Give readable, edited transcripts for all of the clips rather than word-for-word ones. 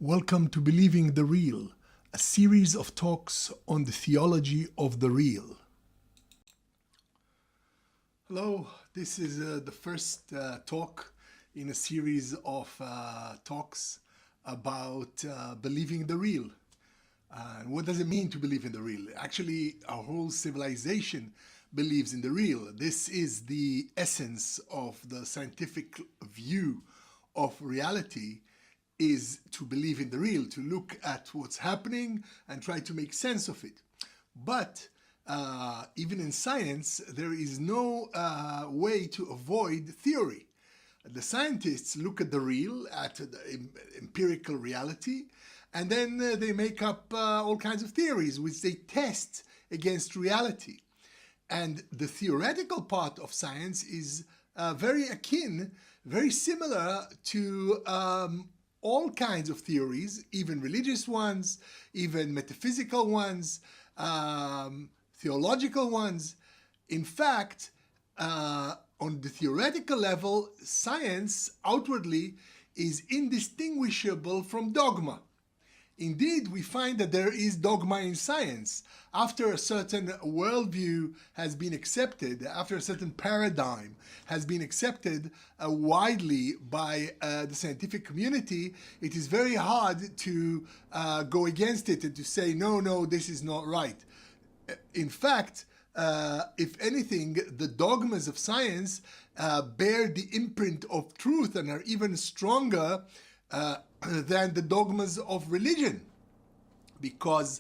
Welcome to Believing the Real, a series of talks on the theology of the real. Hello, this is the first talk in a series of talks about believing the real. And what does it mean to believe in the real? Actually, our whole civilization believes in the real. This is the essence of the scientific view of reality, is to believe in the real, to look at what's happening and try to make sense of it. But even in science, there is no way to avoid theory. The scientists look at the real, at the empirical reality, and then they make up all kinds of theories which they test against reality. And the theoretical part of science is very similar to all kinds of theories, even religious ones, even metaphysical ones, theological ones. In fact, on the theoretical level, science outwardly is indistinguishable from dogma. Indeed, we find that there is dogma in science. After a certain worldview has been accepted, after a certain paradigm has been accepted widely by the scientific community, it is very hard to go against it and to say, no, this is not right. In fact, if anything, the dogmas of science bear the imprint of truth and are even stronger than the dogmas of religion, because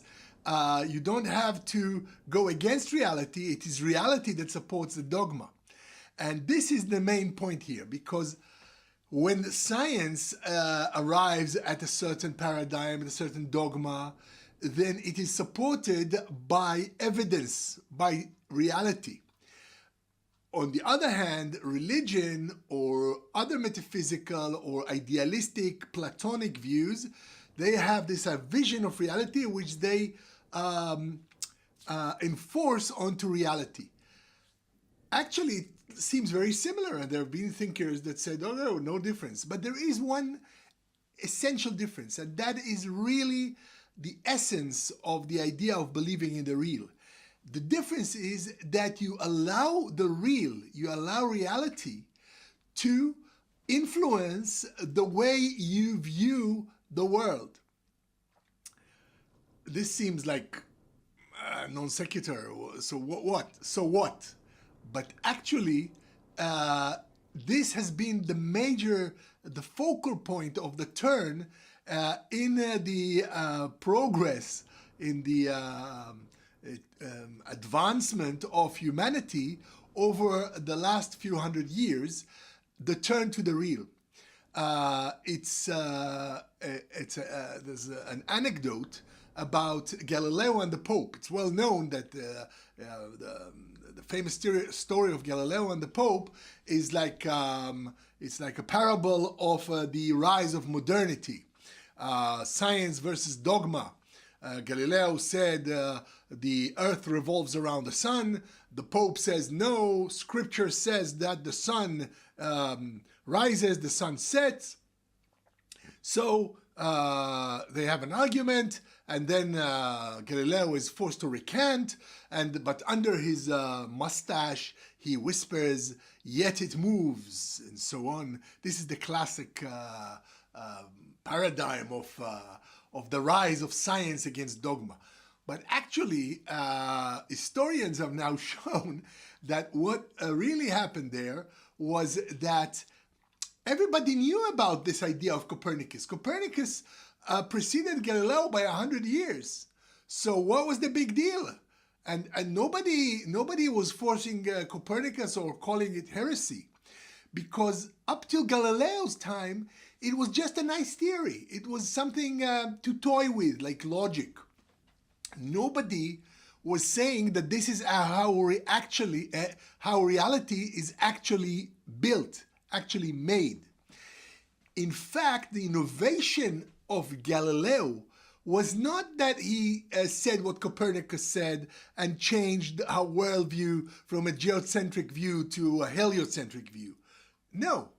you don't have to go against reality. It is reality that supports the dogma. And this is the main point here, because when science arrives at a certain paradigm, a certain dogma, then it is supported by evidence, by reality. On the other hand, religion or other metaphysical or idealistic Platonic views, they have this vision of reality which they enforce onto reality. Actually, it seems very similar, and there have been thinkers that said, oh, no difference. But there is one essential difference, and that is really the essence of the idea of believing in the real. The difference is that you allow the real, you allow reality to influence the way you view the world. This seems like non sequitur. So what? So what? But actually, this has been the focal point of the turn in the progress, in the advancement of humanity over the last few hundred years, the turn to the real. There's an anecdote about Galileo and the Pope. It's well known that the famous story of Galileo and the Pope is like it's like a parable of the rise of modernity, science versus dogma. Galileo said the earth revolves around the sun. The Pope says no, scripture says that the sun rises, the sun sets. So they have an argument, and then Galileo is forced to recant, but under his mustache he whispers, "Yet it moves," and so on. This is the classic paradigm of the rise of science against dogma. But actually, historians have now shown that what really happened there was that everybody knew about this idea of Copernicus. Copernicus preceded Galileo by 100 years. So what was the big deal? And nobody was forcing Copernicus or calling it heresy, because up till Galileo's time, it was just a nice theory. It was something to toy with, like logic. Nobody was saying that this is how reality is actually built, actually made. In fact, the innovation of Galileo was not that he said what Copernicus said and changed our worldview from a geocentric view to a heliocentric view. No,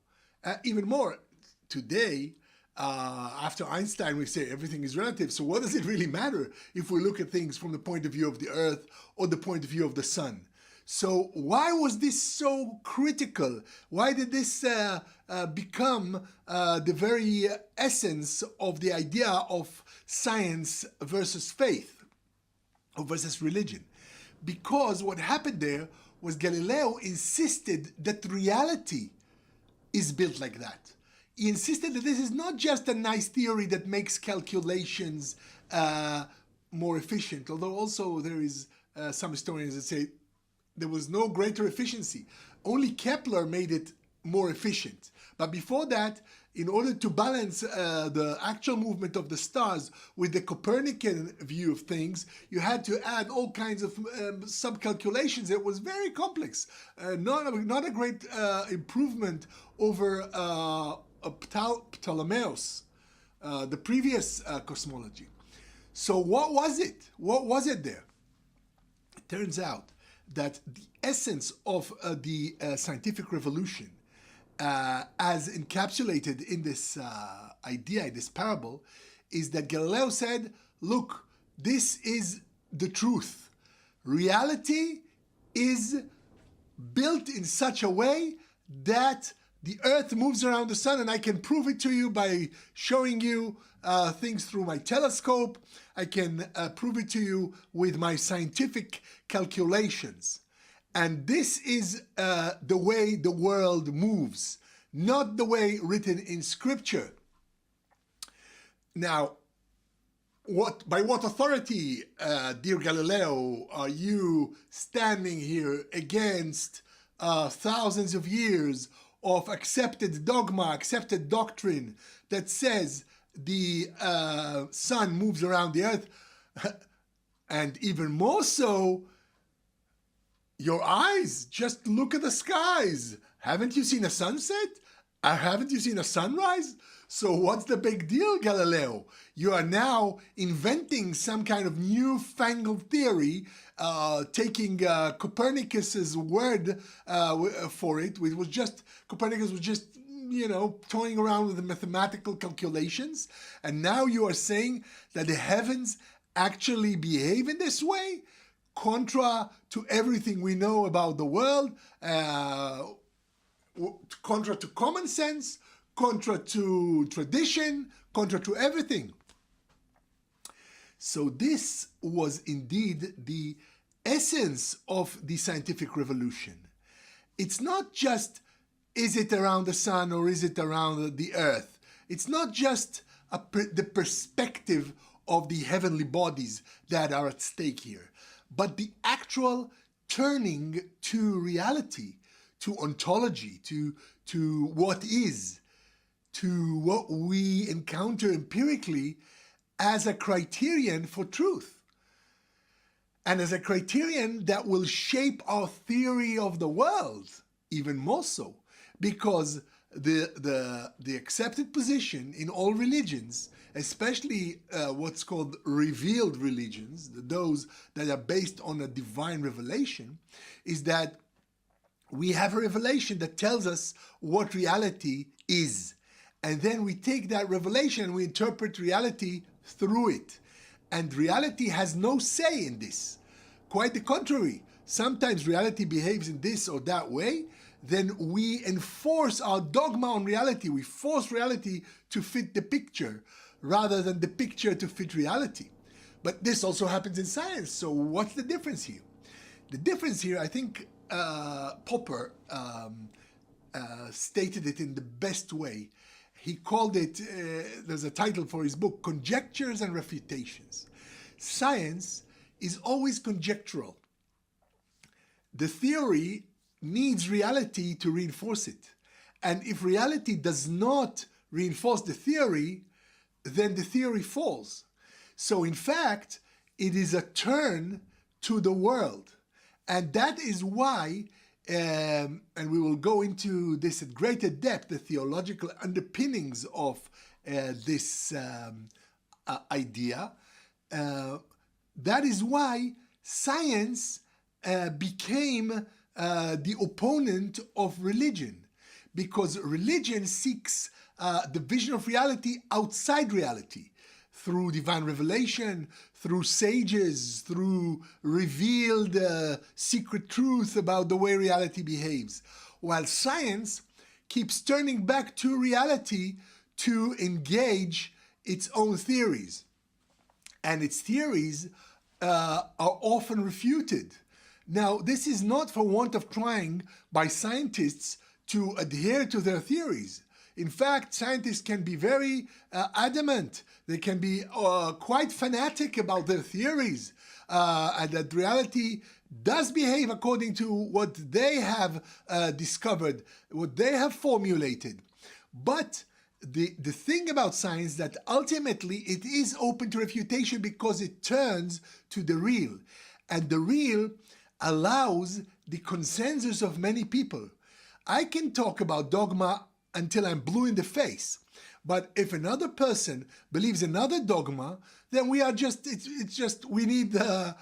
even more. Today, After Einstein, we say everything is relative. So what does it really matter if we look at things from the point of view of the Earth or the point of view of the Sun? So why was this so critical? Why did this become the very essence of the idea of science versus faith or versus religion? Because what happened there was Galileo insisted that reality is built like that. He insisted that this is not just a nice theory that makes calculations more efficient, although also there is some historians that say there was no greater efficiency. Only Kepler made it more efficient. But before that, in order to balance the actual movement of the stars with the Copernican view of things, you had to add all kinds of sub-calculations. It was very complex. Not a great improvement over Ptolemaios, the previous cosmology. So what was it? What was it there? It turns out that the essence of the scientific revolution, as encapsulated in this idea, in this parable, is that Galileo said, look, this is the truth. Reality is built in such a way that the Earth moves around the sun, and I can prove it to you by showing you things through my telescope. I can prove it to you with my scientific calculations. And this is the way the world moves, not the way written in Scripture. Now, by what authority, dear Galileo, are you standing here against thousands of years of accepted dogma, accepted doctrine that says the sun moves around the Earth? And even more so, your eyes, just look at the skies. Haven't you seen a sunset? Haven't you seen a sunrise? So what's the big deal, Galileo? You are now inventing some kind of newfangled theory, taking Copernicus's word for it. Copernicus was just, toying around with the mathematical calculations. And now you are saying that the heavens actually behave in this way, contra to everything we know about the world, contra to common sense, contra to tradition, contra to everything. So this was indeed the essence of the scientific revolution. It's not just, is it around the sun or is it around the earth? It's not just the perspective of the heavenly bodies that are at stake here, but the actual turning to reality, to ontology, to what is, to what we encounter empirically as a criterion for truth, and as a criterion that will shape our theory of the world even more so, because the accepted position in all religions, especially what's called revealed religions, those that are based on a divine revelation, is that we have a revelation that tells us what reality is. And then we take that revelation and we interpret reality through it. And reality has no say in this. Quite the contrary. Sometimes reality behaves in this or that way. Then we enforce our dogma on reality. We force reality to fit the picture rather than the picture to fit reality. But this also happens in science. So what's the difference here? The difference here, I think Popper stated it in the best way. He called it, there's a title for his book, Conjectures and Refutations. Science is always conjectural. The theory needs reality to reinforce it. And if reality does not reinforce the theory, then the theory falls. So in fact, it is a turn to the world. And that is why, and we will go into this at greater depth, the theological underpinnings of this idea. That is why science became the opponent of religion, because religion seeks the vision of reality outside reality, through divine revelation, through sages, through revealed secret truth about the way reality behaves, while science keeps turning back to reality to engage its own theories. And its theories are often refuted. Now, this is not for want of trying by scientists to adhere to their theories. In fact, scientists can be very adamant. They can be quite fanatic about their theories, and that reality does behave according to what they have discovered, what they have formulated. But the thing about science that ultimately it is open to refutation because it turns to the real. And the real allows the consensus of many people. I can talk about dogma until I'm blue in the face. But if another person believes another dogma, then we are just, it's just, we need the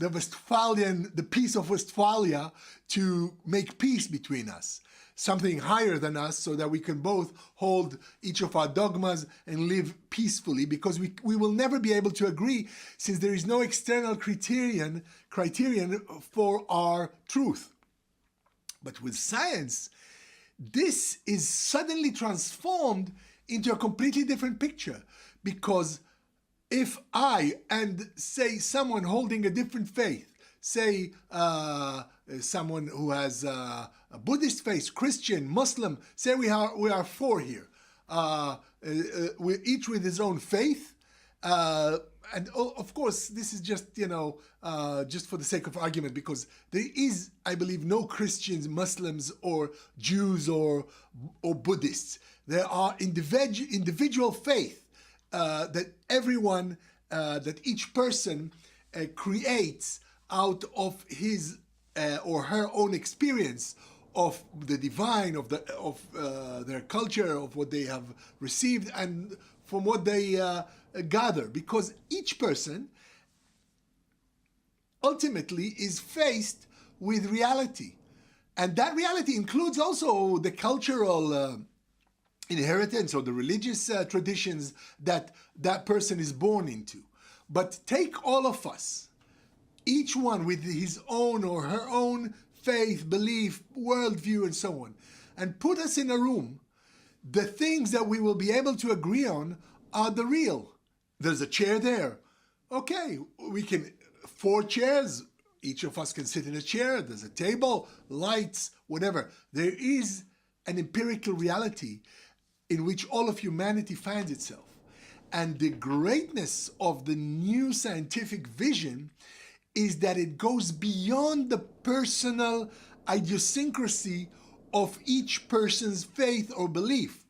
Westphalian, the peace of Westphalia to make peace between us. Something higher than us so that we can both hold each of our dogmas and live peacefully, because we will never be able to agree since there is no external criterion for our truth. But with science, this is suddenly transformed into a completely different picture, because if I and say someone holding a different faith, say someone who has a Buddhist faith, Christian, Muslim, say we are four here, we're each with his own faith, and of course this is just just for the sake of argument, because there is, I believe, no Christians, Muslims, or Jews or Buddhists. There are individual faith that everyone, that each person creates out of his or her own experience of the divine, of their culture, of what they have received, and from what they gather. Because each person ultimately is faced with reality, and that reality includes also the cultural inheritance or the religious traditions that that person is born into. But take all of us, each one with his own or her own faith, belief, worldview, and so on, and put us in a room. The things that we will be able to agree on are the real. There's a chair there. Okay, we can, 4 chairs, each of us can sit in a chair. There's a table, lights, whatever. There is an empirical reality in which all of humanity finds itself. And the greatness of the new scientific vision is that it goes beyond the personal idiosyncrasy of each person's faith or belief.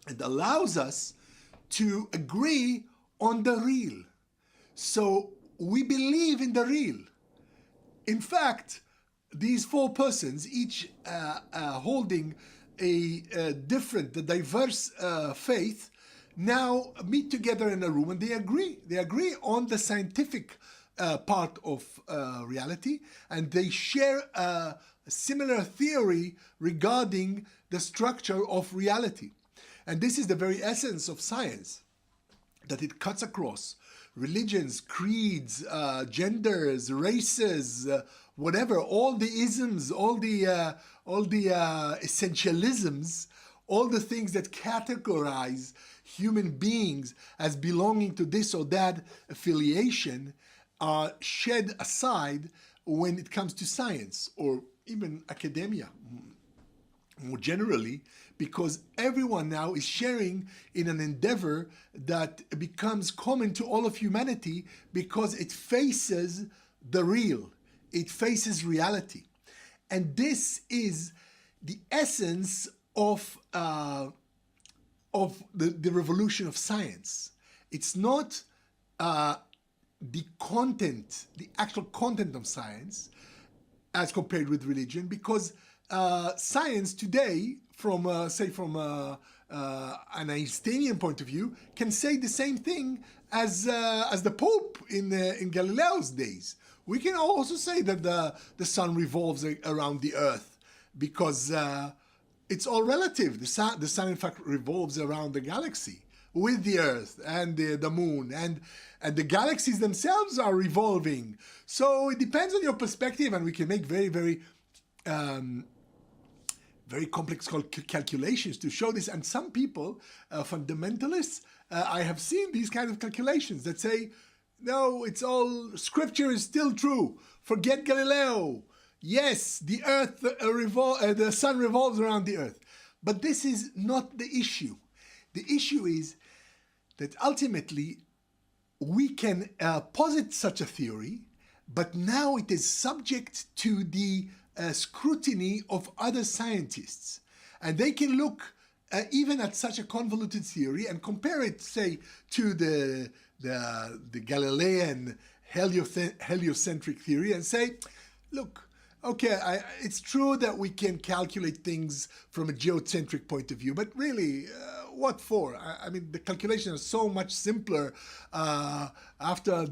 It allows us to agree on the real. So we believe in the real. In fact, these 4 persons, each holding a different, diverse faith, now meet together in a room and they agree. They agree on the scientific part of reality, and they share a similar theory regarding the structure of reality. And this is the very essence of science, that it cuts across religions, creeds, genders, races, whatever, all the isms, all the essentialisms, all the things that categorize human beings as belonging to this or that affiliation are shed aside when it comes to science or even academia more generally, because everyone now is sharing in an endeavor that becomes common to all of humanity, because it faces the real, it faces reality. And this is the essence of the revolution of science. It's not the content, the actual content of science as compared with religion, because science today, from an Einsteinian point of view, can say the same thing as the Pope in Galileo's days. We can also say that the sun revolves around the earth, because it's all relative. The sun in fact revolves around the galaxy with the Earth and the moon, and the galaxies themselves are revolving. So it depends on your perspective, and we can make very, very very complex calculations to show this. And some people, fundamentalists, I have seen these kind of calculations that say, no, it's all, scripture is still true. Forget Galileo. Yes, the earth, the sun revolves around the earth. But this is not the issue. The issue is that ultimately we can posit such a theory, but now it is subject to the scrutiny of other scientists. And they can look even at such a convoluted theory and compare it, say, to the Galilean heliocentric theory and say, look, okay, it's true that we can calculate things from a geocentric point of view, but really, what for? I mean, the calculations are so much simpler after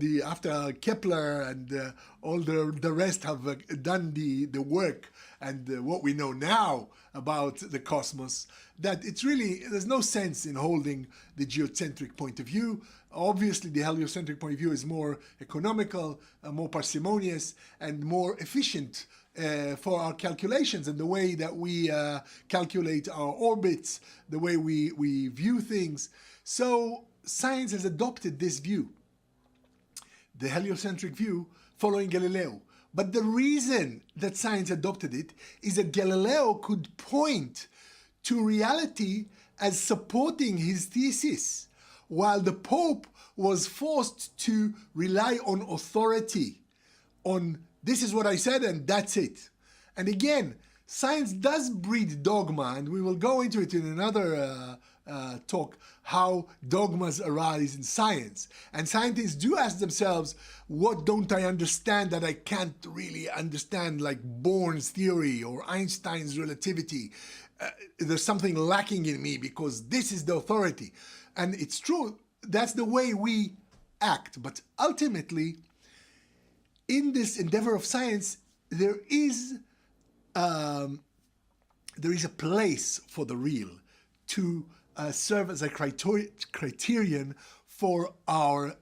Kepler and all the rest have done the work and what we know now about the cosmos, that it's really, there's no sense in holding the geocentric point of view. Obviously, the heliocentric point of view is more economical, more parsimonious, and more efficient for our calculations and the way that we calculate our orbits, the way we view things. So science has adopted this view, the heliocentric view, following Galileo. But the reason that science adopted it is that Galileo could point to reality as supporting his thesis, while the Pope was forced to rely on authority, on this is what I said and that's it. And again, science does breed dogma, and we will go into it in another talk, how dogmas arise in science. And scientists do ask themselves, what don't I understand that I can't really understand, like Born's theory or Einstein's relativity? There's something lacking in me because this is the authority. And it's true, that's the way we act. But ultimately, in this endeavor of science, there is a place for the real to serve as a criterion for our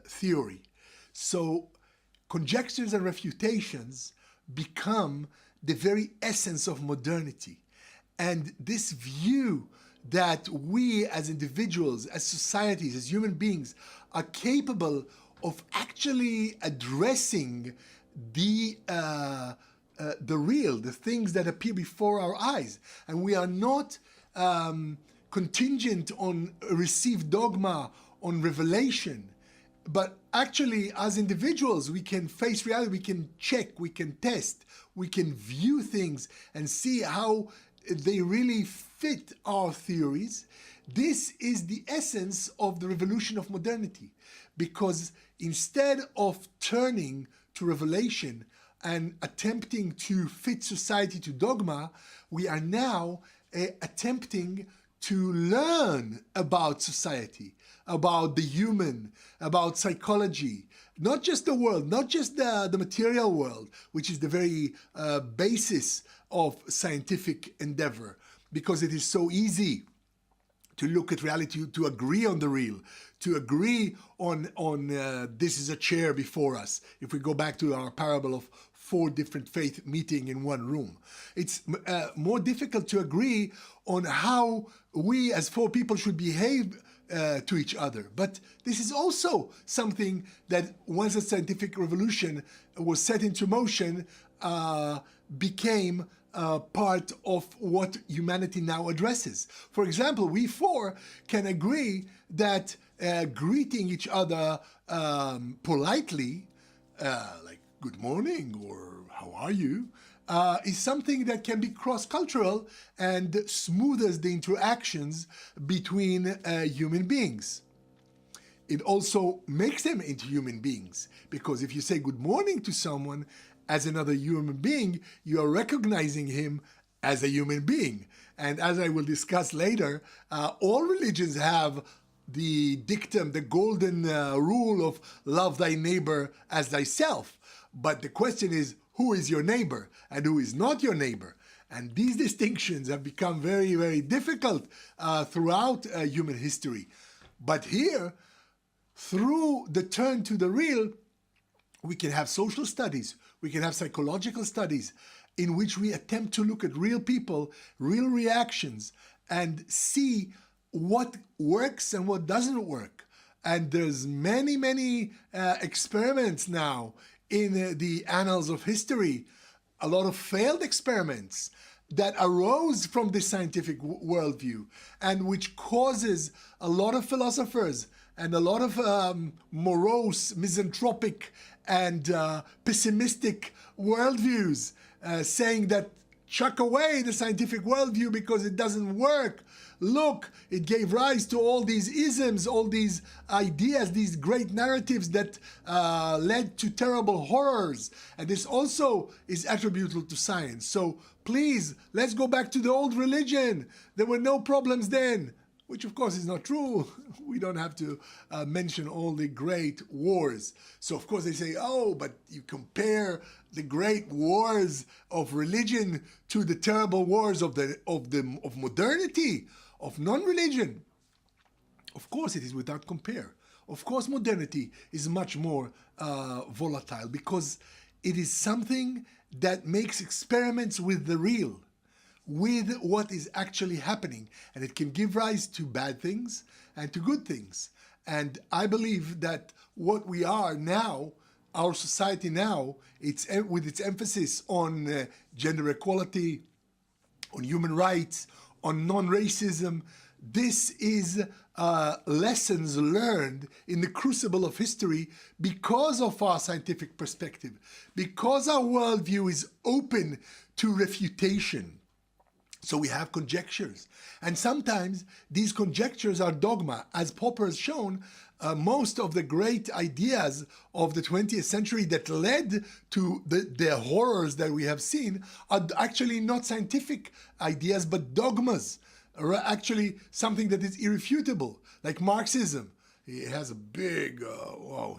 theory. So conjectures and refutations become the very essence of modernity. And this view that we as individuals, as societies, as human beings, are capable of actually addressing the real, the things that appear before our eyes. And we are not contingent on received dogma, on revelation, but actually as individuals, we can face reality, we can check, we can test, we can view things and see how they really fit our theories. This is the essence of the Revolution of Modernity, because instead of turning to revelation and attempting to fit society to dogma, we are now attempting to learn about society, about the human, about psychology, not just the world, not just the material world, which is the very basis of scientific endeavor, because it is so easy to look at reality, to agree on the real, to agree on this is a chair before us. If we go back to our parable of 4 different faiths meeting in one room, it's more difficult to agree on how we as 4 people should behave to each other. But this is also something that once the scientific revolution was set into motion, became part of what humanity now addresses. For example, we 4 can agree that greeting each other politely, like good morning or how are you, is something that can be cross-cultural and smooths the interactions between human beings. It also makes them into human beings, because if you say good morning to someone as another human being, you are recognizing him as a human being. And as I will discuss later, all religions have the dictum, the golden rule of love thy neighbor as thyself. But the question is, who is your neighbor and who is not your neighbor? And these distinctions have become very, very difficult throughout human history. But here, through the turn to the real, we can have social studies, we can have psychological studies in which we attempt to look at real people, real reactions, and see what works and what doesn't work. And there's many experiments now in the annals of history, a lot of failed experiments that arose from this scientific worldview, and which causes a lot of philosophers and a lot of morose, misanthropic, and pessimistic worldviews saying that chuck away the scientific worldview because it doesn't work. Look, it gave rise to all these isms, all these ideas, these great narratives that led to terrible horrors. And this also is attributable to science. So please, let's go back to the old religion. There were no problems then, which of course is not true. We don't have to mention all the great wars. So of course they say, oh, but you compare the great wars of religion to the terrible wars of modernity, of non-religion. Of course it is without compare. Of course modernity is much more volatile because it is something that makes experiments with the real, with what is actually happening, and it can give rise to bad things and to good things. And I believe that what we are now, our society now, it's with its emphasis on gender equality, on human rights, on non-racism, this is lessons learned in the crucible of history because of our scientific perspective, because our worldview is open to refutation. So we have conjectures. And sometimes these conjectures are dogma. As Popper has shown, most of the great ideas of the 20th century that led to the horrors that we have seen are actually not scientific ideas, but dogmas. Actually something that is irrefutable, like Marxism. He has a big,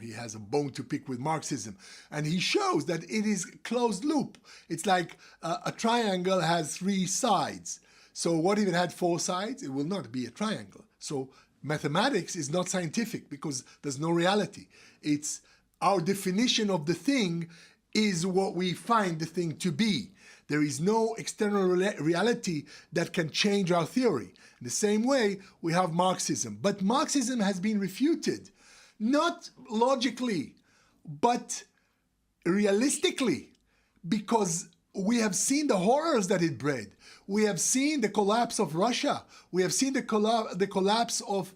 he has a bone to pick with Marxism. And he shows that it is closed loop. It's like a triangle has 3 sides. So what if it had 4 sides? It will not be a triangle. So mathematics is not scientific because there's no reality. It's our definition of the thing is what we find the thing to be. There is no external reality that can change our theory. In the same way, we have Marxism. But Marxism has been refuted, not logically, but realistically, because we have seen the horrors that it bred. We have seen the collapse of Russia. We have seen the collapse of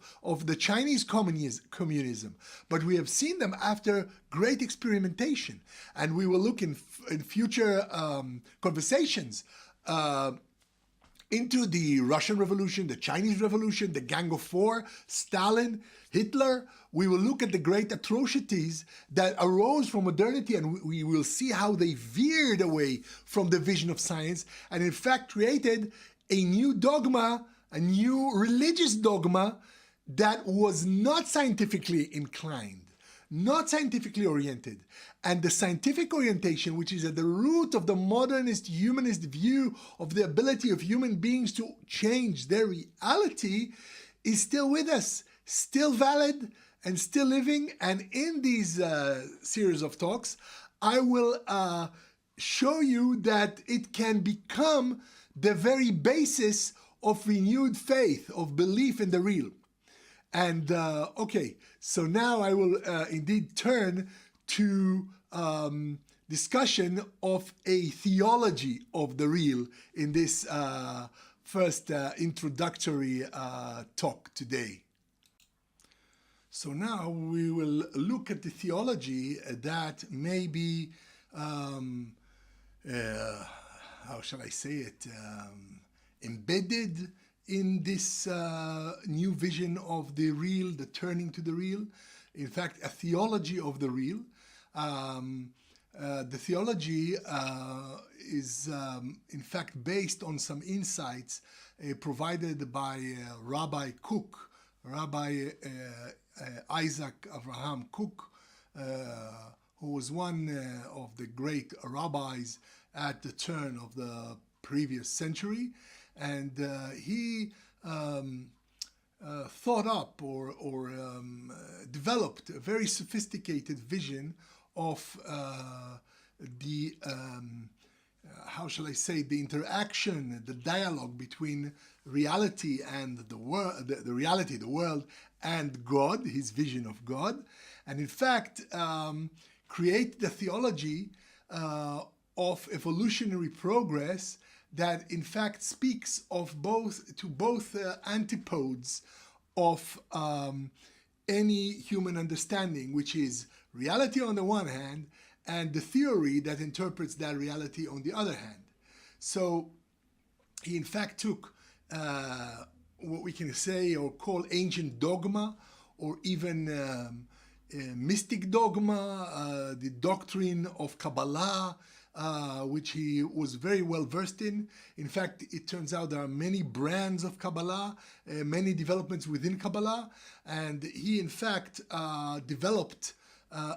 the Chinese communism. But we have seen them after great experimentation. And we will look in future conversations into the Russian Revolution, the Chinese Revolution, the Gang of Four, Stalin, Hitler. We will look at the great atrocities that arose from modernity, and we will see how they veered away from the vision of science and in fact created a new dogma, a new religious dogma that was not scientifically inclined, not scientifically oriented. And the scientific orientation, which is at the root of the modernist humanist view of the ability of human beings to change their reality, is still with us, still valid and still living. And in these series of talks, I will show you that it can become the very basis of renewed faith, of belief in the real. And okay, so now I will indeed turn to discussion of a theology of the real in this first introductory talk today. So now we will look at the theology that may be, how shall I say it, embedded in this new vision of the real, the turning to the real. In fact, a theology of the real. The theology is in fact based on some insights provided by Rabbi Cook, Rabbi Isaac Abraham Cook, who was one of the great rabbis at the turn of the previous century, and he thought up or developed a very sophisticated vision of the how shall I say, the interaction, the dialogue between reality and the world, the reality, the world, and God, his vision of God, and in fact create the theology of evolutionary progress that in fact speaks of both antipodes of any human understanding, which is reality on the one hand and the theory that interprets that reality on the other hand. So he in fact took what we can say or call ancient dogma, or even mystic dogma, the doctrine of Kabbalah, which he was very well versed in. In fact, it turns out there are many brands of Kabbalah, many developments within Kabbalah, and he in fact developed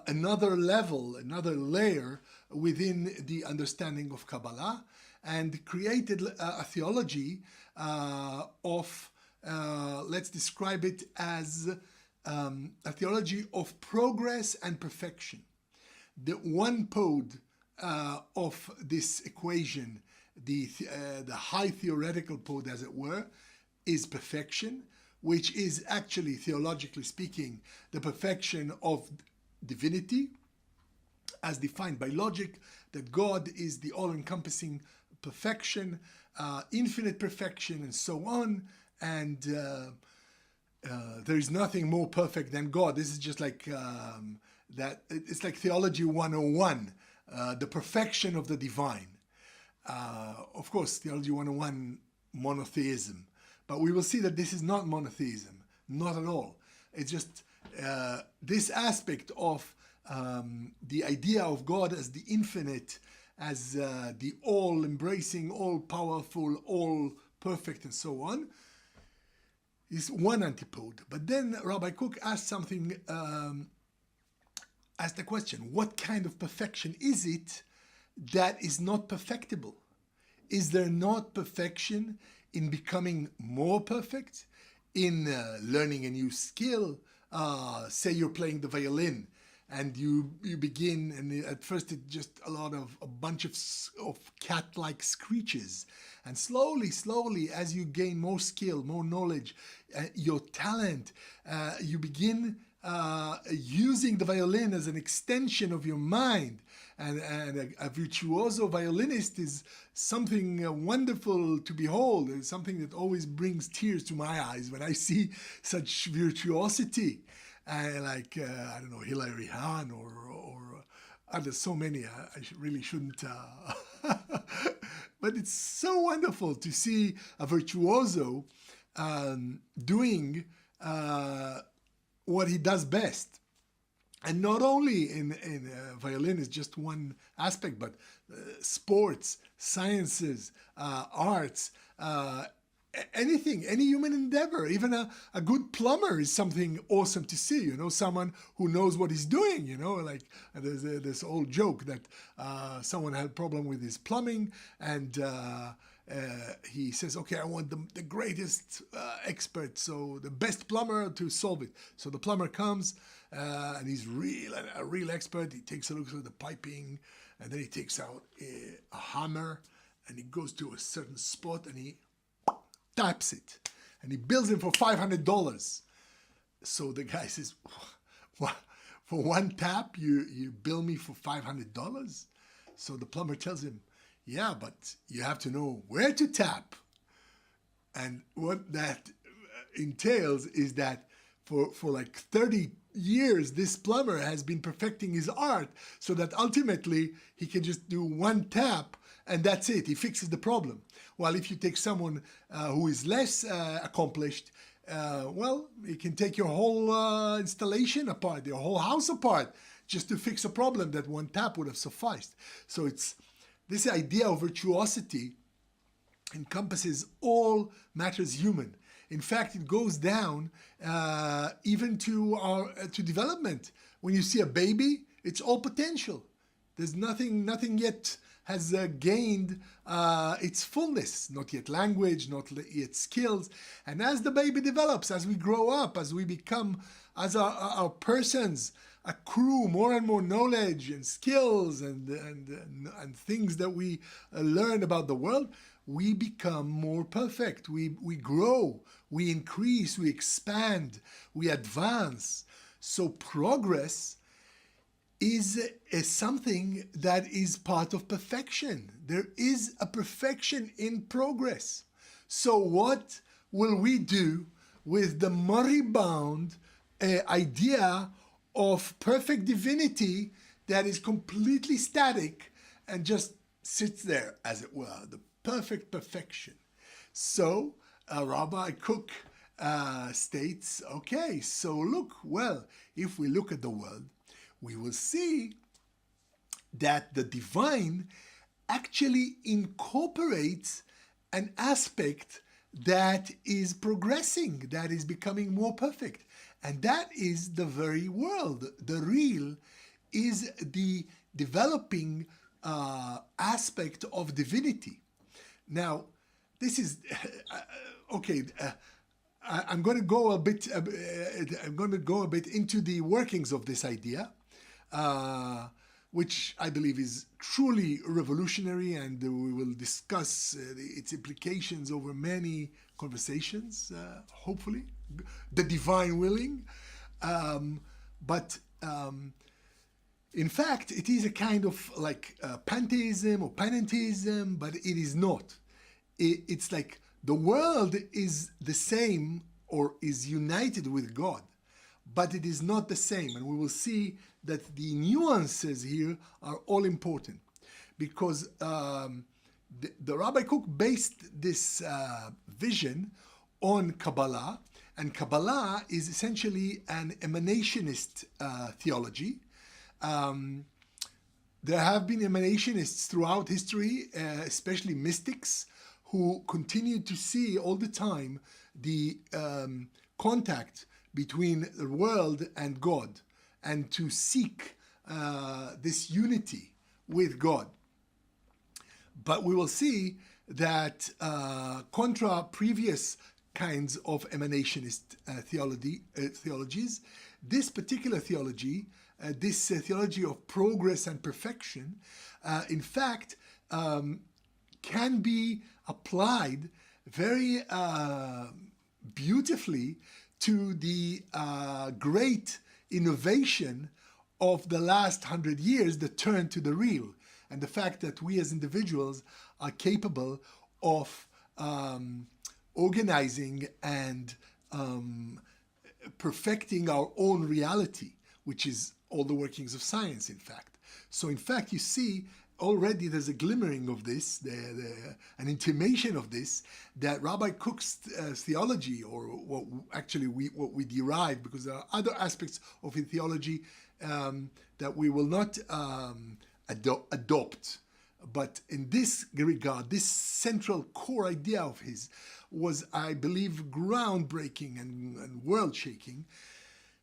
another level, another layer within the understanding of Kabbalah, and created a theology of, let's describe it as a theology of progress and perfection. The one pole of this equation, the high theoretical pole, as it were, is perfection, which is actually, theologically speaking, the perfection of divinity, as defined by logic, that God is the all-encompassing perfection, infinite perfection, and so on. And there is nothing more perfect than God. This is just like that. It's like Theology 101, the perfection of the divine. Of course, Theology 101, monotheism. But we will see that this is not monotheism, not at all. It's just this aspect of the idea of God as the infinite, as the all-embracing, all-powerful, all-perfect, and so on, is one antipode. But then Rabbi Kook asked something, asked the question, what kind of perfection is it that is not perfectible? Is there not perfection in becoming more perfect, in learning a new skill? Say you're playing the violin, and you begin, and at first it's just a bunch of cat-like screeches, and slowly, as you gain more skill, more knowledge, your talent, you begin using the violin as an extension of your mind. And a virtuoso violinist is something wonderful to behold. It's something that always brings tears to my eyes when I see such virtuosity. Like, I don't know, Hilary Hahn or there's so many, I really shouldn't. But it's so wonderful to see a virtuoso doing what he does best. And not only in violin is just one aspect, but sports, sciences, arts, anything, any human endeavor, even a good plumber is something awesome to see, someone who knows what he's doing, like there's this old joke that someone had a problem with his plumbing, and he says, okay, I want the greatest expert, so the best plumber to solve it. So the plumber comes, and he's a real expert. He takes a look at the piping, and then he takes out a hammer, and he goes to a certain spot, and he taps it, and he bills him for $500. So the guy says, what? For one tap, you bill me for $500? So the plumber tells him, yeah, but you have to know where to tap. And what that entails is that for like 30 years, this plumber has been perfecting his art so that ultimately he can just do one tap and that's it. He fixes the problem. While if you take someone who is less accomplished, well, he can take your whole installation apart, your whole house apart, just to fix a problem that one tap would have sufficed. So it's this idea of virtuosity encompasses all matters human. In fact, it goes down even to development. When you see a baby, it's all potential. There's nothing yet has gained its fullness, not yet language, not yet skills. And as the baby develops, as we grow up, as we become, as our persons accrue more and more knowledge and skills and things that we learn about the world, we become more perfect. We grow, we increase, we expand, we advance. So progress is something that is part of perfection. There is a perfection in progress. So what will we do with the moribund idea of perfect divinity that is completely static and just sits there, as it were, the perfect perfection? So Rabbi Kook states, okay, so look, well, if we look at the world, we will see that the divine actually incorporates an aspect that is progressing, that is becoming more perfect. And that is the very world. The real is the developing aspect of divinity. Now, this is okay. I'm going to go a bit. I'm going to go a bit into the workings of this idea, which I believe is truly revolutionary, and we will discuss its implications over many conversations. Hopefully, the divine willing. But in fact, it is a kind of like pantheism or panentheism, but it is not. It's like the world is the same or is united with God, but it is not the same. And we will see that the nuances here are all important, because the Rabbi Kook based this vision on Kabbalah, and Kabbalah is essentially an emanationist theology. There have been emanationists throughout history, especially mystics, who continue to see all the time the contact between the world and God, and to seek this unity with God. But we will see that contra previous kinds of emanationist theologies, this particular theology, this theology of progress and perfection, in fact, can be applied very beautifully to the great innovation of the last 100 years, the turn to the real, and the fact that we as individuals are capable of organizing and perfecting our own reality, which is all the workings of science, in fact. So in fact, you see, already there's a glimmering of this, an intimation of this, that Rabbi Kook's theology, or what we derive, because there are other aspects of his theology that we will not adopt. But in this regard, this central core idea of his was, I believe, groundbreaking and world-shaking,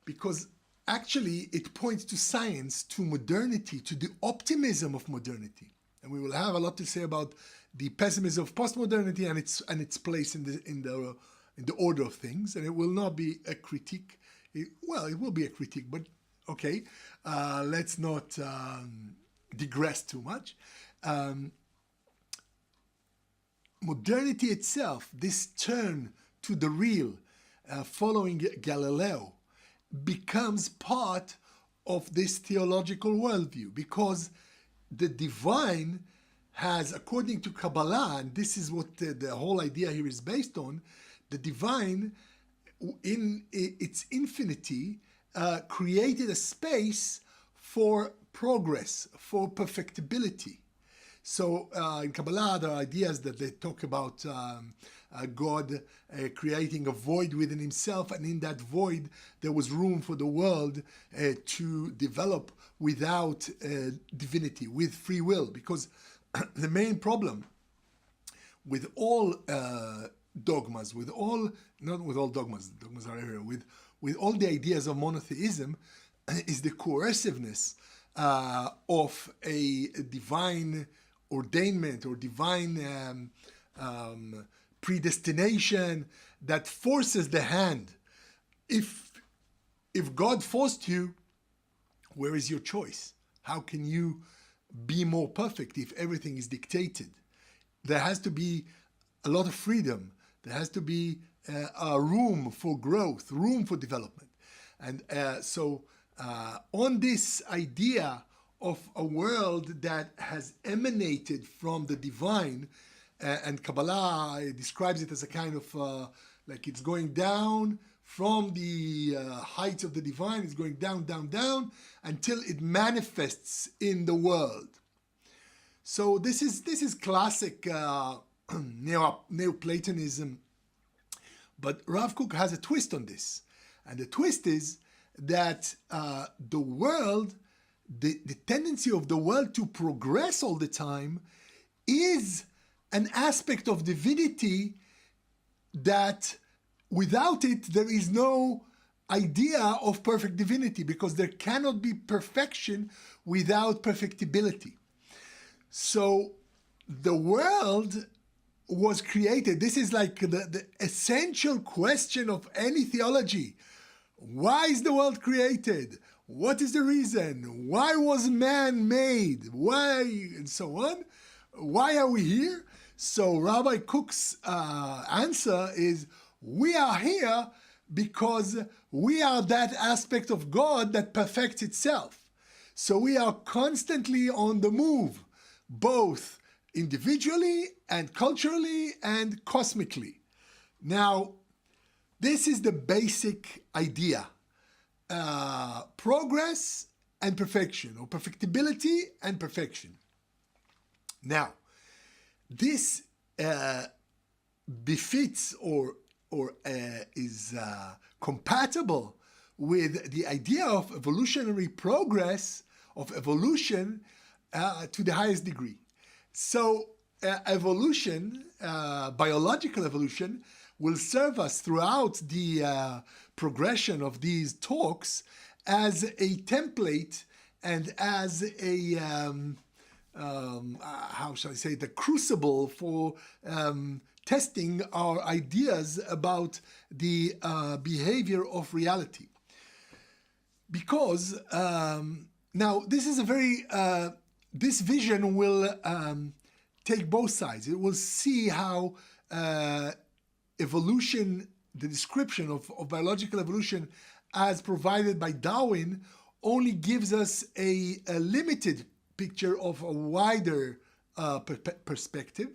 because actually it points to science, to modernity, to the optimism of modernity. And we will have a lot to say about the pessimism of postmodernity and its place in the order of things. And it will not be a critique. It will be a critique, but okay, let's not digress too much. Modernity itself, this turn to the real, following Galileo, becomes part of this theological worldview, because the divine has, according to Kabbalah, and this is what the whole idea here is based on, the divine, in its infinity, created a space for progress, for perfectibility. So in Kabbalah, there are ideas that they talk about God creating a void within himself, and in that void there was room for the world to develop without divinity, with free will. Because the main problem with all dogmas, not with all dogmas are everywhere, with all the ideas of monotheism, is the coerciveness of a divine ordainment or divine predestination that forces the hand. If God forced you, where is your choice? How can you be more perfect if everything is dictated? There has to be a lot of freedom. There has to be a room for growth, room for development. And so on this idea of a world that has emanated from the divine, and Kabbalah describes it as a kind of like it's going down from the heights of the divine, it's going down, down, down until it manifests in the world. So this is classic Neoplatonism, but Rav Kook has a twist on this, and the twist is that the world, the tendency of the world to progress all the time, is an aspect of divinity that without it there is no idea of perfect divinity, because there cannot be perfection without perfectibility. So the world was created. This is like the essential question of any theology. Why is the world created? What is the reason? Why was man made? Why? And so on. Why are we here? So Rabbi Kook's answer is, we are here because we are that aspect of God that perfects itself. So we are constantly on the move, both individually and culturally and cosmically. Now, this is the basic idea. Progress and perfection, or perfectibility and perfection. Now, this befits or is compatible with the idea of evolutionary progress, of evolution to the highest degree. So evolution, biological evolution, will serve us throughout the progression of these talks as a template and as a, how shall I say, the crucible for testing our ideas about the behavior of reality. Because now this is a very, this vision will take both sides. It will see how evolution, the description of biological evolution as provided by Darwin, only gives us a limited picture of a wider perspective.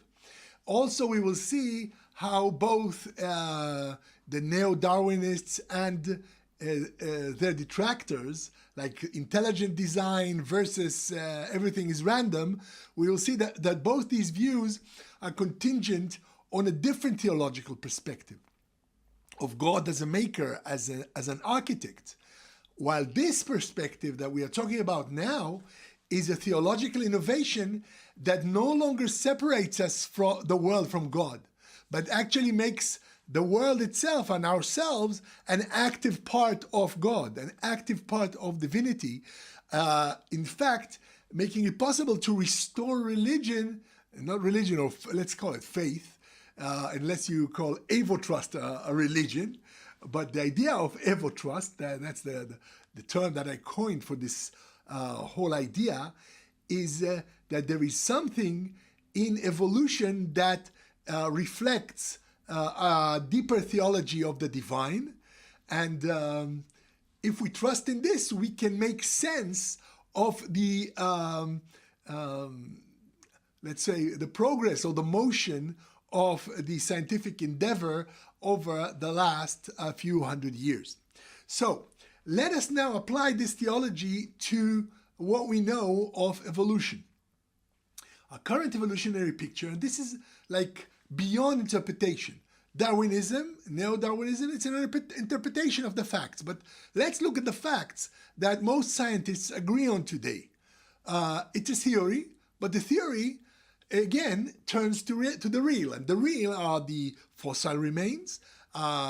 Also, we will see how both the neo-Darwinists and their detractors, like intelligent design versus everything is random, we will see that both these views are contingent on a different theological perspective of God as a maker, as an architect. While this perspective that we are talking about now is a theological innovation that no longer separates us from the world from God, but actually makes the world itself and ourselves an active part of God, an active part of divinity. In fact, making it possible to restore religion, not religion, or let's call it faith, unless you call Evotrust a religion. But the idea of Evotrust, that's the term that I coined for this whole idea, is that there is something in evolution that reflects a deeper theology of the divine. And if we trust in this, we can make sense of the, let's say, the progress or the motion of the scientific endeavor over the last few hundred years. So let us now apply this theology to what we know of evolution. Our current evolutionary picture, and this is like beyond interpretation. Darwinism, neo-Darwinism, it's an interpretation of the facts. But let's look at the facts that most scientists agree on today. It's a theory, but the theory, again, turns to the real. And the real are the fossil remains,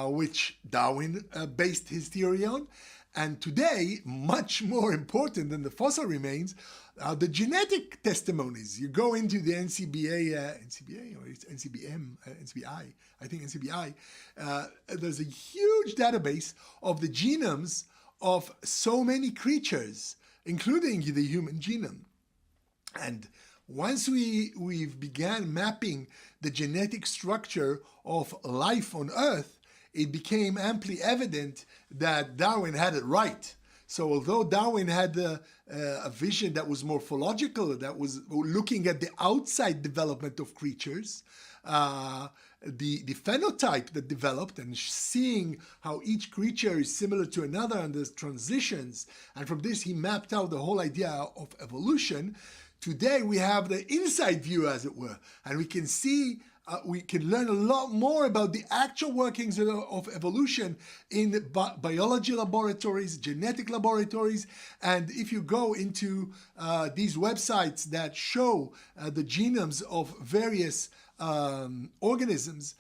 which Darwin based his theory on. And today, much more important than the fossil remains, are the genetic testimonies. You go into the NCBI, I think NCBI, there's a huge database of the genomes of so many creatures, including the human genome. And once we've began mapping the genetic structure of life on Earth, it became amply evident that Darwin had it right. So although Darwin had a vision that was morphological, that was looking at the outside development of creatures, the phenotype that developed and seeing how each creature is similar to another and there's transitions, and from this he mapped out the whole idea of evolution. Today we have the inside view, as it were, and we can see, we can learn a lot more about the actual workings of evolution in biology laboratories, genetic laboratories, and if you go into these websites that show the genomes of various organisms,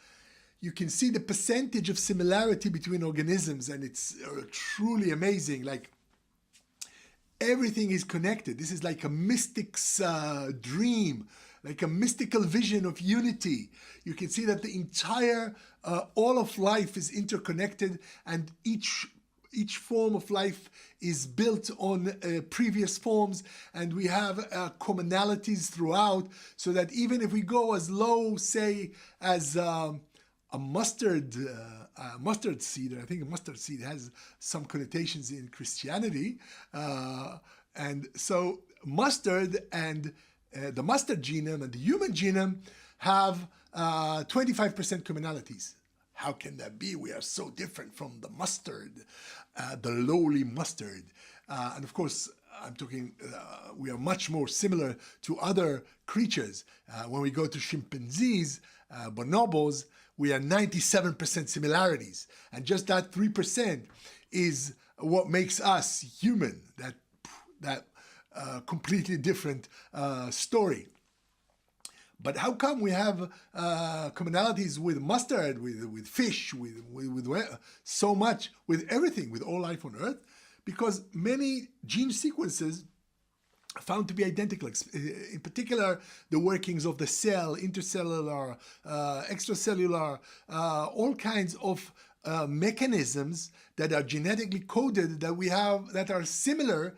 you can see the percentage of similarity between organisms, and it's truly amazing. Like, everything is connected. This is like a mystic's dream, like a mystical vision of unity. You can see that the entire, all of life is interconnected, and each form of life is built on previous forms, and we have commonalities throughout, so that even if we go as low, say, as a mustard seed, and I think a mustard seed has some connotations in Christianity, and so mustard and the mustard genome and the human genome have 25% commonalities. How can that be? We are so different from the mustard, the lowly mustard. And of course, I'm talking, we are much more similar to other creatures. When we go to chimpanzees, bonobos, we are 97% similarities. And just that 3% is what makes us human, that completely different story. But how come we have commonalities with mustard, with fish, with so much, with everything, with all life on Earth? Because many gene sequences are found to be identical. In particular, the workings of the cell, intercellular, extracellular, all kinds of mechanisms that are genetically coded that we have, that are similar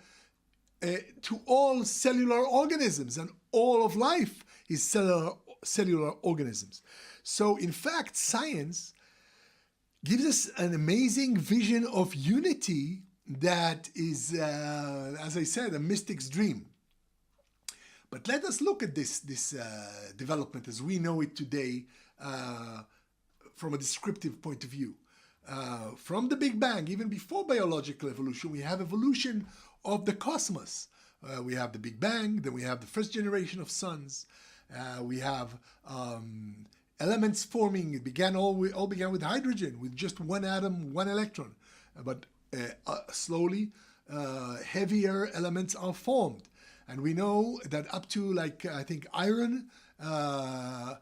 to all cellular organisms, and all of life is cellular organisms. So in fact, science gives us an amazing vision of unity that is, as I said, a mystic's dream. But let us look at this development as we know it today from a descriptive point of view. From the Big Bang, even before biological evolution, we have evolution of the cosmos. We have the Big Bang, then we have the first generation of suns. We have elements forming. It all began with hydrogen, with just one atom, one electron. But slowly, heavier elements are formed. And we know that up to, like, I think iron are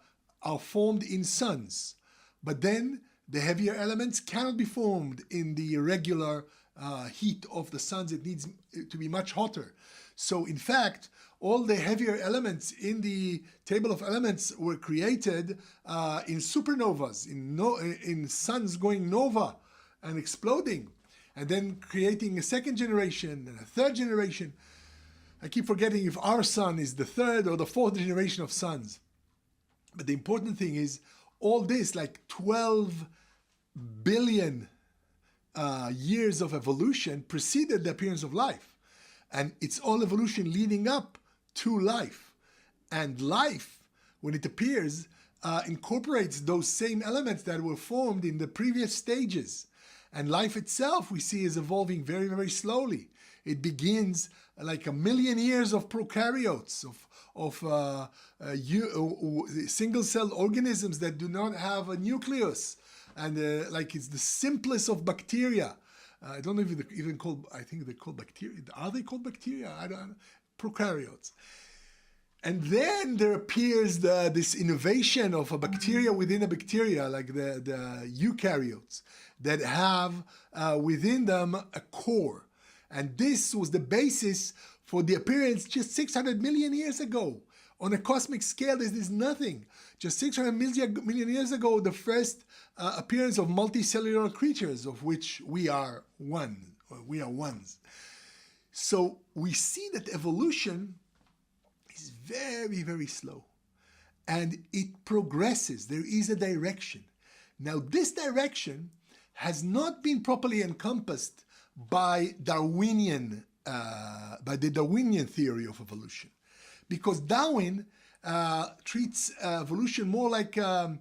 formed in suns. But then the heavier elements cannot be formed in the regular heat of the suns. It needs to be much hotter. So in fact, all the heavier elements in the table of elements were created in supernovas, in suns going nova and exploding, and then creating a second generation and a third generation. I keep forgetting if our sun is the third or the fourth generation of suns. But the important thing is, all this, like 12 billion years of evolution, preceded the appearance of life. And it's all evolution leading up to life. And life, when it appears, incorporates those same elements that were formed in the previous stages. And life itself, we see, is evolving very, very slowly. It begins like 1 million years of prokaryotes, of single-celled organisms that do not have a nucleus. And like it's the simplest of bacteria. I don't know if they're even called, I think they're called bacteria. Are they called bacteria? I don't know. Prokaryotes. And then there appears this innovation of a bacteria within a bacteria, like the eukaryotes. that have within them a core. And this was the basis for the appearance just 600 million years ago. On a cosmic scale, this is nothing. Just 600 million years ago, the first appearance of multicellular creatures, of which we are one, or we are ones. So we see that evolution is very, very slow. And it progresses. There is a direction. Now, this direction has not been properly encompassed by the Darwinian theory of evolution, because Darwin treats evolution more like on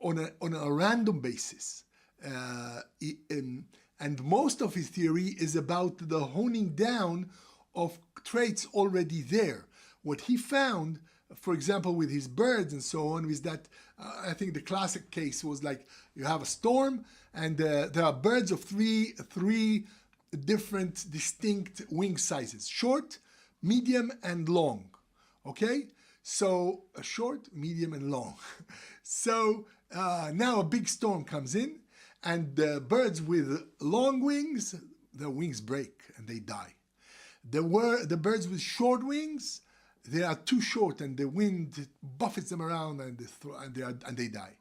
a random basis, and most of his theory is about the honing down of traits already there. What he found, for example, with his birds and so on, is that I think the classic case was like you have a storm and there are birds of three different distinct wing sizes: short, medium, and long. Okay, so a short, medium, and long. So now a big storm comes in, and the birds with long wings, their wings break and they die. The birds with short wings, they are too short and the wind buffets them around and they die.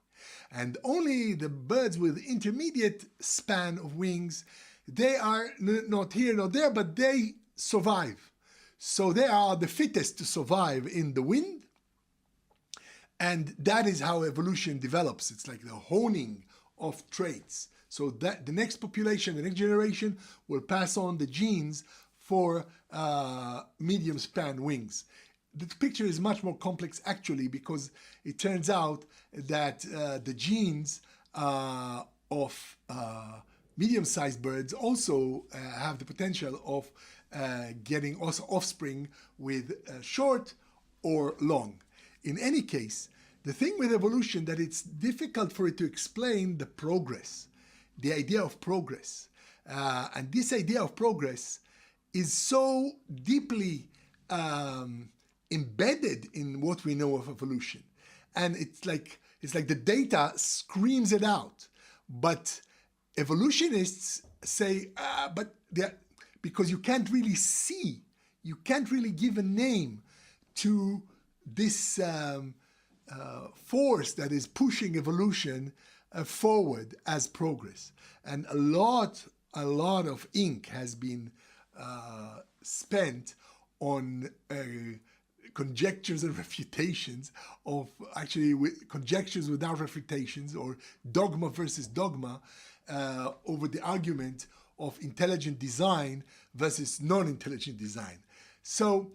And only the birds with intermediate span of wings, they are not here, not there, but they survive. So they are the fittest to survive in the wind. And that is how evolution develops. It's like the honing of traits. So that the next population, the next generation will pass on the genes for medium span wings. The picture is much more complex actually, because it turns out that the genes of medium-sized birds also have the potential of getting also offspring with short or long. In any case, the thing with evolution that it's difficult for it to explain the progress, the idea of progress. And this idea of progress is so deeply embedded in what we know of evolution. And it's like the data screams it out. But evolutionists say, because you can't really see, you can't really give a name to this force that is pushing evolution forward as progress. And a lot of ink has been spent on conjectures and refutations of conjectures without refutations, or dogma versus dogma, over the argument of intelligent design versus non-intelligent design. So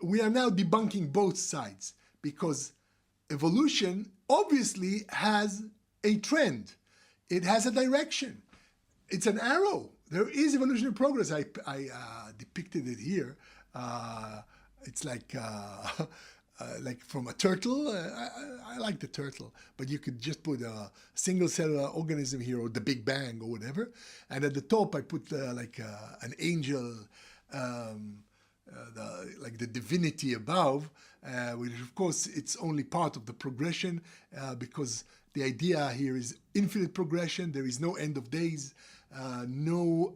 we are now debunking both sides, because evolution obviously has a trend. It has a direction. It's an arrow. There is evolutionary progress. I depicted it here. It's like from a turtle. I like the turtle, but you could just put a single cellular organism here, or the Big Bang, or whatever. And at the top, I put an angel, like the divinity above, which of course it's only part of the progression, because the idea here is infinite progression. There is no end of days, no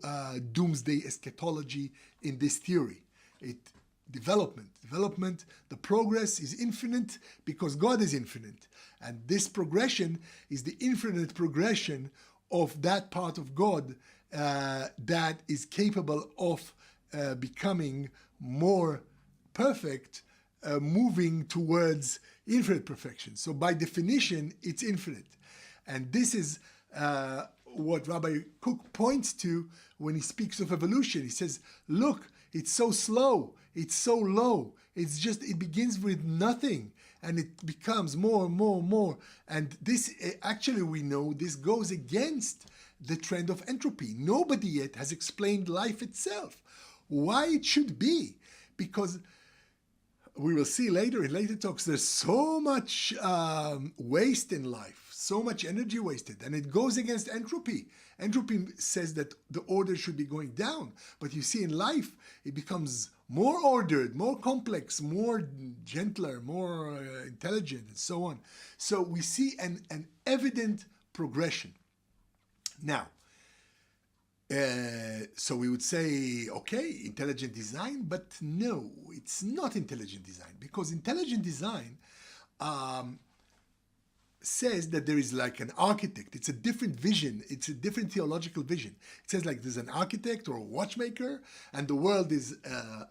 doomsday eschatology in this theory. Development, the progress is infinite because God is infinite. And this progression is the infinite progression of that part of God that is capable of becoming more perfect, moving towards infinite perfection. So by definition, it's infinite. And this is what Rabbi Kook points to when he speaks of evolution. He says, look, it's so slow, it's so low, it begins with nothing and it becomes more and more and more. And this, actually we know this goes against the trend of entropy. Nobody yet has explained life itself, why it should be, because we will see later in later talks, there's so much waste in life, so much energy wasted, and it goes against entropy. Entropy says that the order should be going down, but you see in life, it becomes more ordered, more complex, more gentler, more intelligent, and so on. So we see an evident progression. Now, so we would say, okay, intelligent design, but no, it's not intelligent design, because intelligent design says that there is like an architect. It's a different vision. It's a different theological vision. It says like there's an architect or a watchmaker, and the world is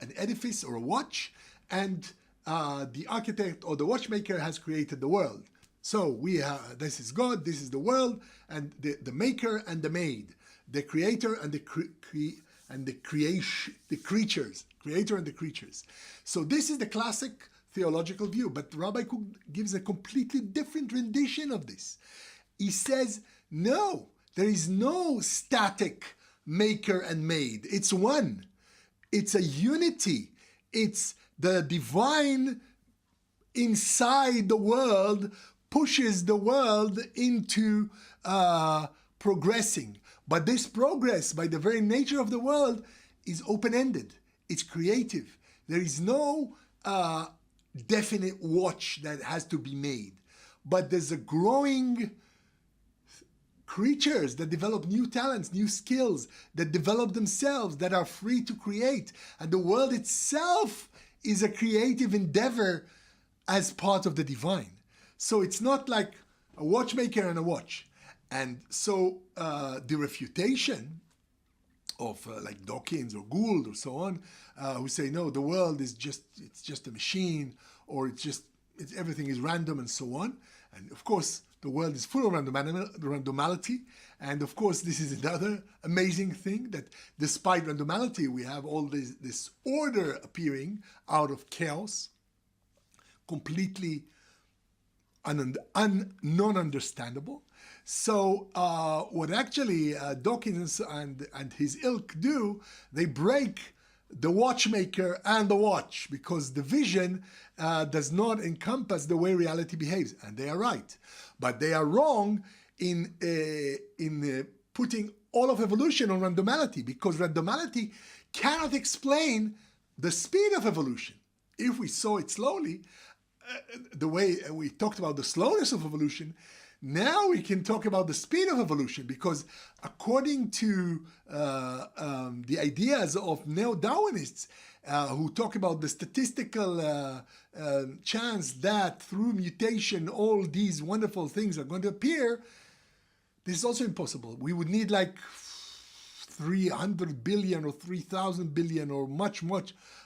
an edifice or a watch, and the architect or the watchmaker has created the world. So we have, this is God, this is the world, and the maker and the made, the creator and the creatures, creator and the creatures. So this is the classic theological view, but Rabbi Kook gives a completely different rendition of this. He says, no, there is no static maker and made. It's one. It's a unity. It's the divine inside the world pushes the world into progressing. But this progress, by the very nature of the world, is open-ended. It's creative. There is no definite watch that has to be made. But there's a growing creatures that develop new talents, new skills, that develop themselves, that are free to create. And the world itself is a creative endeavor as part of the divine. So it's not like a watchmaker and a watch. And so the refutation of like Dawkins or Gould or so on, who say, no, the world is just a machine, or everything is random and so on. And of course, the world is full of randomality. And of course, this is another amazing thing, that despite randomality, we have all this order appearing out of chaos, completely non-understandable. So what actually Dawkins and his ilk do, they break the watchmaker and the watch, because the vision does not encompass the way reality behaves. And they are right. But they are wrong in putting all of evolution on randomality, because randomality cannot explain the speed of evolution. If we saw it slowly, the way we talked about the slowness of evolution, now we can talk about the speed of evolution, because according to the ideas of neo-Darwinists, who talk about the statistical chance that through mutation all these wonderful things are going to appear, this is also impossible. We would need like 300 billion or 3,000 billion or much,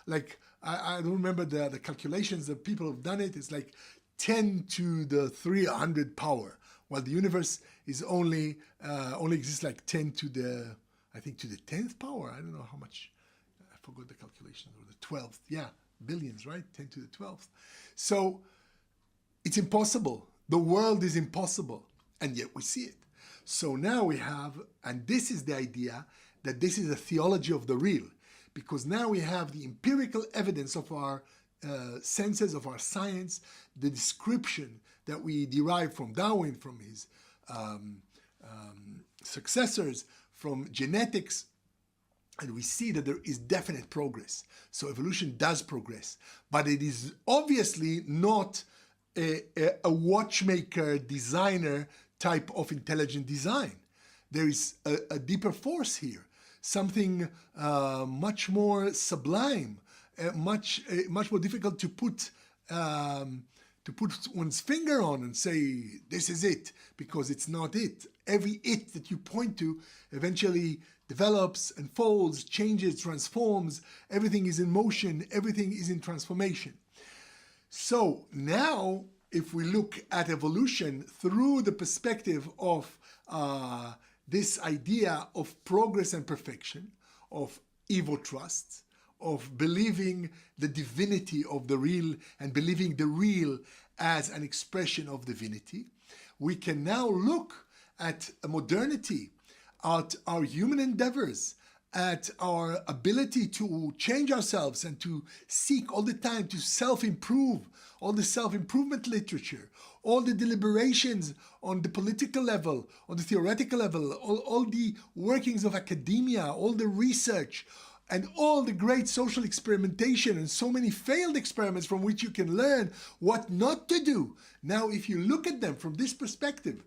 like, I don't remember the calculations that people have done it. It's like 10 to the 300 power, while the universe is only exists like 10 to the, I think, to the 10th power. I don't know how much. I forgot the calculation, or the 12th. Yeah, billions, right? 10 to the 12th. So it's impossible. The world is impossible, and yet we see it. So now we have, and this is the idea that this is a theology of the real, because now we have the empirical evidence of our senses, of our science, the description that we derive from Darwin, from his successors, from genetics, and we see that there is definite progress. So evolution does progress, but it is obviously not a watchmaker, designer type of intelligent design. There is a deeper force here, something much more sublime, much more difficult to put one's finger on and say, this is it, because it's not it. Every it that you point to eventually develops, unfolds, changes, transforms. Everything is in motion. Everything is in transformation. So now, if we look at evolution through the perspective of this idea of progress and perfection, of Evotrust, of believing the divinity of the real and believing the real as an expression of divinity, we can now look at modernity, at our human endeavors, at our ability to change ourselves and to seek all the time to self-improve, all the self-improvement literature, all the deliberations on the political level, on the theoretical level, all the workings of academia, all the research, and all the great social experimentation and so many failed experiments from which you can learn what not to do. Now, if you look at them from this perspective,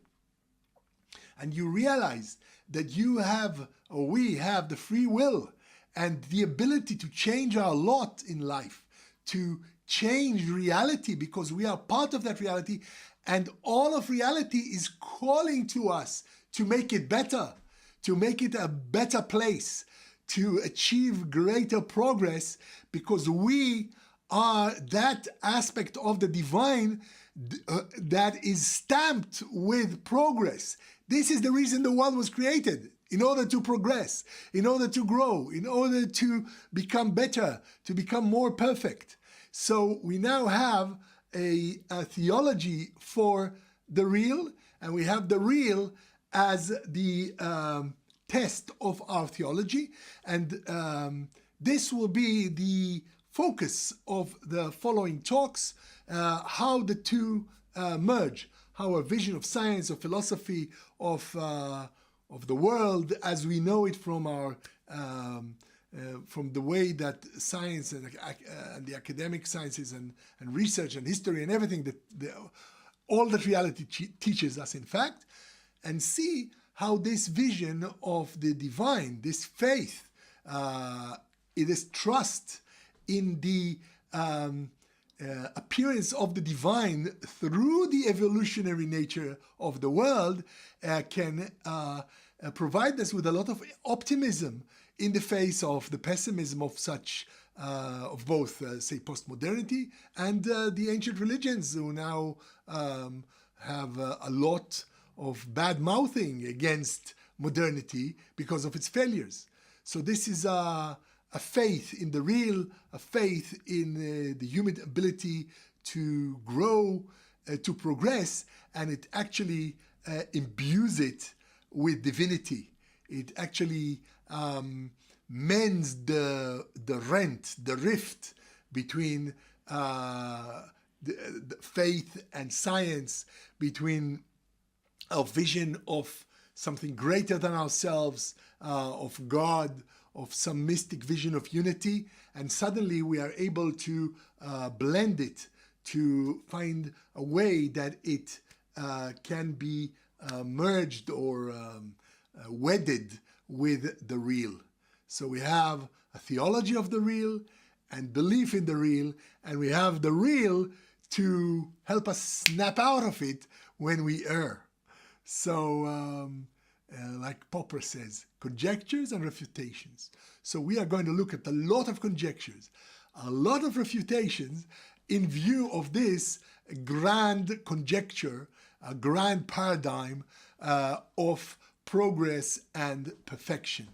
and you realize that you have, or we have, the free will and the ability to change our lot in life, to change reality, because we are part of that reality, and all of reality is calling to us to make it better, to make it a better place, to achieve greater progress, because we are that aspect of the divine that is stamped with progress. This is the reason the world was created, in order to progress, in order to grow, in order to become better, to become more perfect. So we now have a theology for the real, and we have the real as the test of our theology, and this will be the focus of the following talks, how the two merge, how a vision of science, of philosophy, of the world as we know it from our from the way that science and the academic sciences and research and history and everything that all that reality teaches us, in fact, and see how this vision of the divine, this faith, it is trust in the appearance of the divine through the evolutionary nature of the world, can provide us with a lot of optimism in the face of the pessimism of such, of both, say, postmodernity and the ancient religions, who now have a lot of bad mouthing against modernity because of its failures. So this is a faith in the real, a faith in the human ability to grow, to progress, and it actually imbues it with divinity. It actually mends the rent, the rift between the faith and science, between a vision of something greater than ourselves, of God, of some mystic vision of unity, and suddenly we are able to blend it, to find a way that it can be merged or wedded with the real. So we have a theology of the real and belief in the real, and we have the real to help us snap out of it when we err. So like Popper says, conjectures and refutations. So we are going to look at a lot of conjectures, a lot of refutations in view of this grand conjecture, a grand paradigm of progress and perfection.